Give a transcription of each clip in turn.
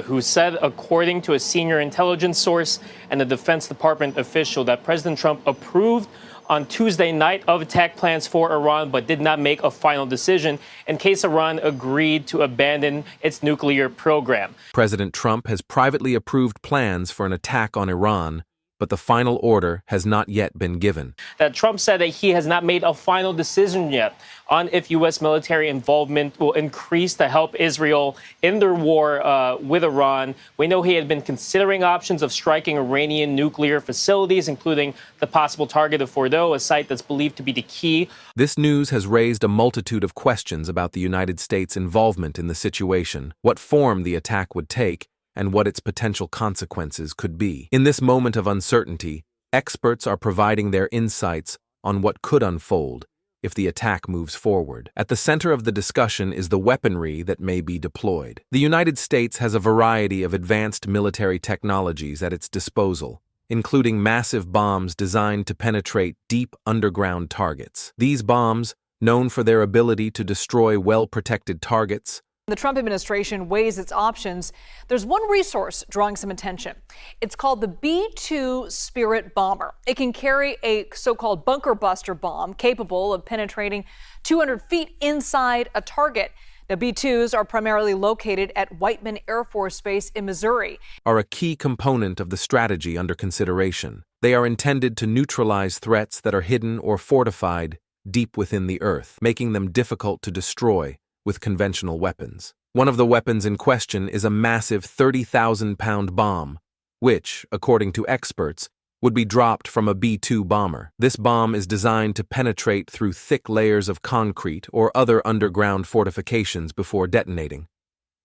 who said, according to a senior intelligence source and a Defense Department official, that President Trump approved on Tuesday night of attack plans for Iran, but did not make a final decision in case Iran agreed to abandon its nuclear program. President Trump has privately approved plans for an attack on Iran, but the final order has not yet been given. That Trump said that he has not made a final decision yet on if U.S. military involvement will increase to help Israel in their war with Iran. We know he had been considering options of striking Iranian nuclear facilities, including the possible target of Fordow, a site that's believed to be the key. This news has raised a multitude of questions about the United States' involvement in the situation, what form the attack would take, and what its potential consequences could be. In this moment of uncertainty, experts are providing their insights on what could unfold if the attack moves forward. At the center of the discussion is the weaponry that may be deployed. The United States has a variety of advanced military technologies at its disposal, including massive bombs designed to penetrate deep underground targets. These bombs, known for their ability to destroy well-protected targets, the Trump administration weighs its options. There's one resource drawing some attention. It's called the B-2 Spirit bomber. It can carry a so-called bunker buster bomb capable of penetrating 200 feet inside a target. Now, B-2s are primarily located at Whiteman Air Force Base in Missouri. Are a key component of the strategy under consideration. They are intended to neutralize threats that are hidden or fortified deep within the earth, making them difficult to destroy with conventional weapons. One of the weapons in question is a massive 30,000-pound bomb, which, according to experts, would be dropped from a B-2 bomber. This bomb is designed to penetrate through thick layers of concrete or other underground fortifications before detonating.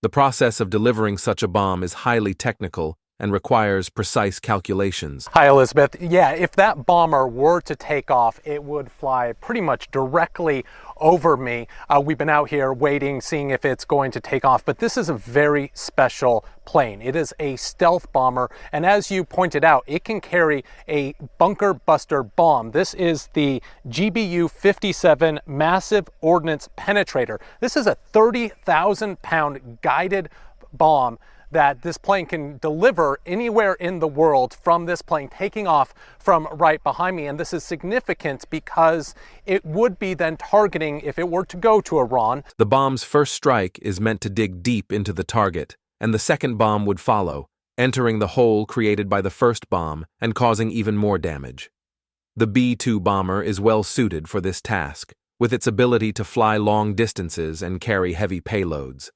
The process of delivering such a bomb is highly technical and requires precise calculations. Hi, Elizabeth. Yeah, if that bomber were to take off, it would fly pretty much directly over me. We've been out here waiting, seeing if it's going to take off, but this is a very special plane. It is a stealth bomber, and as you pointed out, it can carry a bunker buster bomb. This is the GBU-57 Massive Ordnance Penetrator. This is a 30,000-pound guided bomb that this plane can deliver anywhere in the world from this plane taking off from right behind me. And this is significant because it would be then targeting, if it were to go to Iran. The bomb's first strike is meant to dig deep into the target, and the second bomb would follow, entering the hole created by the first bomb and causing even more damage. The B-2 bomber is well suited for this task, with its ability to fly long distances and carry heavy payloads.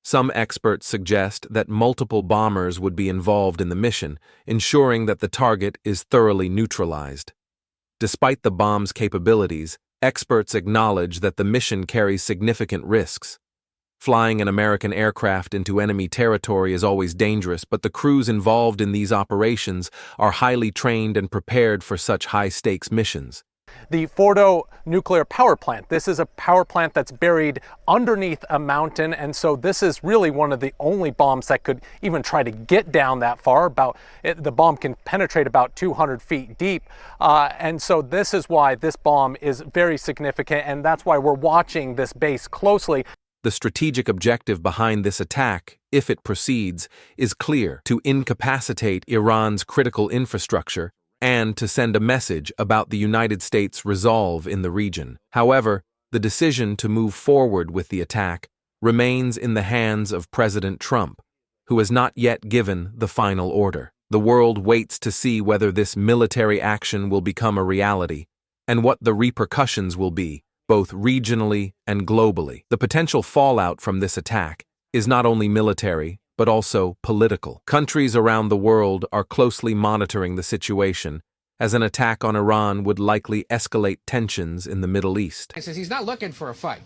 Some experts suggest that multiple bombers would be involved in the mission, ensuring that the target is thoroughly neutralized. Despite the bomb's capabilities, experts acknowledge that the mission carries significant risks. Flying an American aircraft into enemy territory is always dangerous, but the crews involved in these operations are highly trained and prepared for such high-stakes missions. The Fordow nuclear power plant. This is a power plant that's buried underneath a mountain, and so this is really one of the only bombs that could even try to get down that far. The bomb can penetrate about 200 feet deep, and so this is why this bomb is very significant, and that's why we're watching this base closely. The strategic objective behind this attack, if it proceeds, is clear: to incapacitate Iran's critical infrastructure and to send a message about the United States' resolve in the region. However, the decision to move forward with the attack remains in the hands of President Trump, who has not yet given the final order. The world waits to see whether this military action will become a reality and what the repercussions will be, both regionally and globally. The potential fallout from this attack is not only military, but also political. Countries around the world are closely monitoring the situation, as an attack on Iran would likely escalate tensions in the Middle East. He says he's not looking for a fight,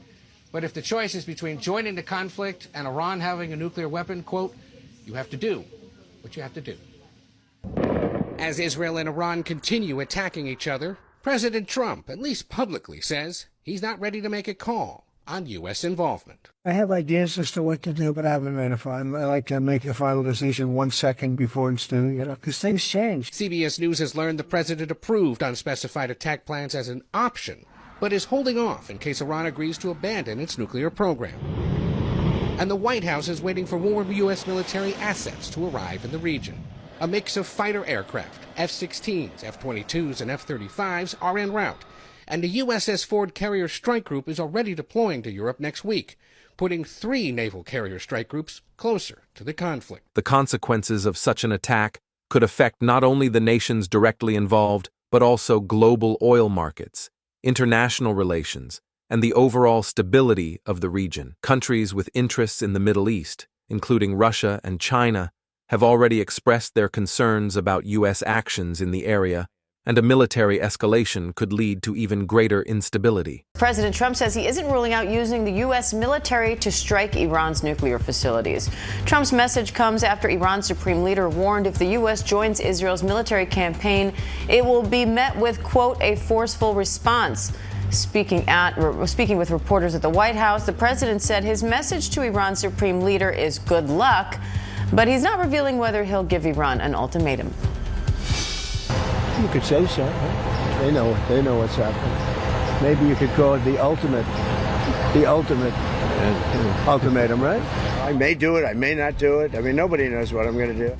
but if the choice is between joining the conflict and Iran having a nuclear weapon, quote, you have to do what you have to do. As Israel and Iran continue attacking each other, President Trump, at least publicly, says he's not ready to make a call on U.S. involvement. I have ideas as to what to do, but I haven't made a final. I like to make a final decision 1 second before it's due, because things change. CBS News has learned the president approved unspecified attack plans as an option, but is holding off in case Iran agrees to abandon its nuclear program. And the White House is waiting for more U.S. military assets to arrive in the region. A mix of fighter aircraft, F-16s, F-22s, and F-35s are en route. And the USS Ford Carrier Strike Group is already deploying to Europe next week, putting 3 naval carrier strike groups closer to the conflict. The consequences of such an attack could affect not only the nations directly involved, but also global oil markets, international relations, and the overall stability of the region. Countries with interests in the Middle East, including Russia and China, have already expressed their concerns about U.S. actions in the area, and a military escalation could lead to even greater instability. President Trump says he isn't ruling out using the U.S. military to strike Iran's nuclear facilities. Trump's message comes after Iran's supreme leader warned if the U.S. joins Israel's military campaign, it will be met with, quote, a forceful response. Speaking with reporters at the White House, the president said his message to Iran's supreme leader is good luck, but he's not revealing whether he'll give Iran an ultimatum. You could say so. They know what's happening. Maybe you could call it the ultimate ultimatum, right? I may do it, I may not do it. I mean, nobody knows what I'm going to do.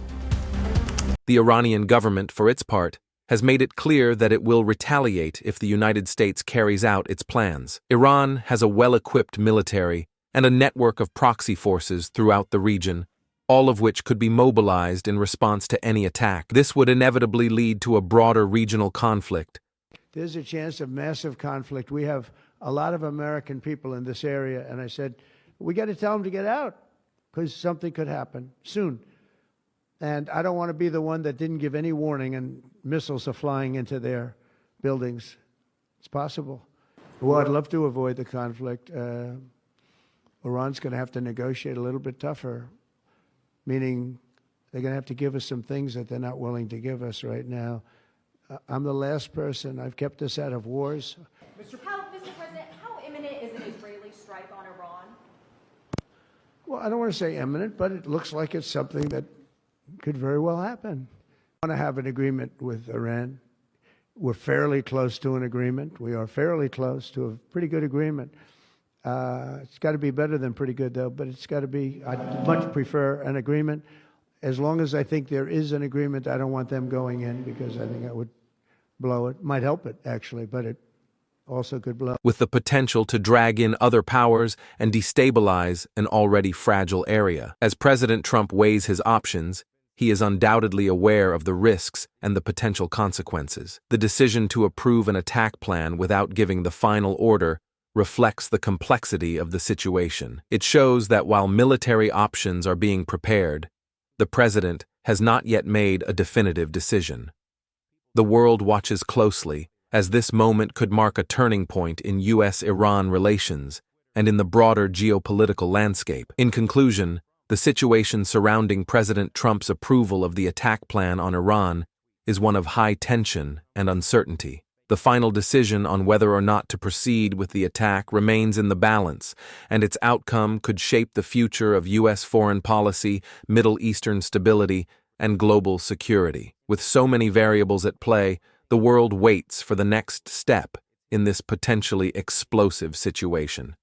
The Iranian government, for its part, has made it clear that it will retaliate if the United States carries out its plans. Iran has a well-equipped military and a network of proxy forces throughout the region, all of which could be mobilized in response to any attack. This would inevitably lead to a broader regional conflict. There's a chance of massive conflict. We have a lot of American people in this area, and I said, we got to tell them to get out because something could happen soon. And I don't want to be the one that didn't give any warning and missiles are flying into their buildings. It's possible. Well, I'd love to avoid the conflict. Iran's going to have to negotiate a little bit tougher, meaning they're going to have to give us some things that they're not willing to give us right now. I'm the last person. I've kept us out of wars. Mr. President, how imminent is an Israeli strike on Iran? Well, I don't want to say imminent, but it looks like it's something that could very well happen. I want to have an agreement with Iran. We're fairly close to an agreement. We are fairly close to a pretty good agreement. It's got to be better than pretty good, though, but it's got to be, I'd much prefer an agreement. As long as I think there is an agreement, I don't want them going in because I think that would blow it. Might help it, actually, but it also could blow. With the potential to drag in other powers and destabilize an already fragile area. As President Trump weighs his options, he is undoubtedly aware of the risks and the potential consequences. The decision to approve an attack plan without giving the final order reflects the complexity of the situation. It shows that while military options are being prepared, the president has not yet made a definitive decision. The world watches closely, as this moment could mark a turning point in U.S.-Iran relations and in the broader geopolitical landscape. In conclusion, the situation surrounding President Trump's approval of the attack plan on Iran is one of high tension and uncertainty. The final decision on whether or not to proceed with the attack remains in the balance, and its outcome could shape the future of U.S. foreign policy, Middle Eastern stability, and global security. With so many variables at play, the world waits for the next step in this potentially explosive situation.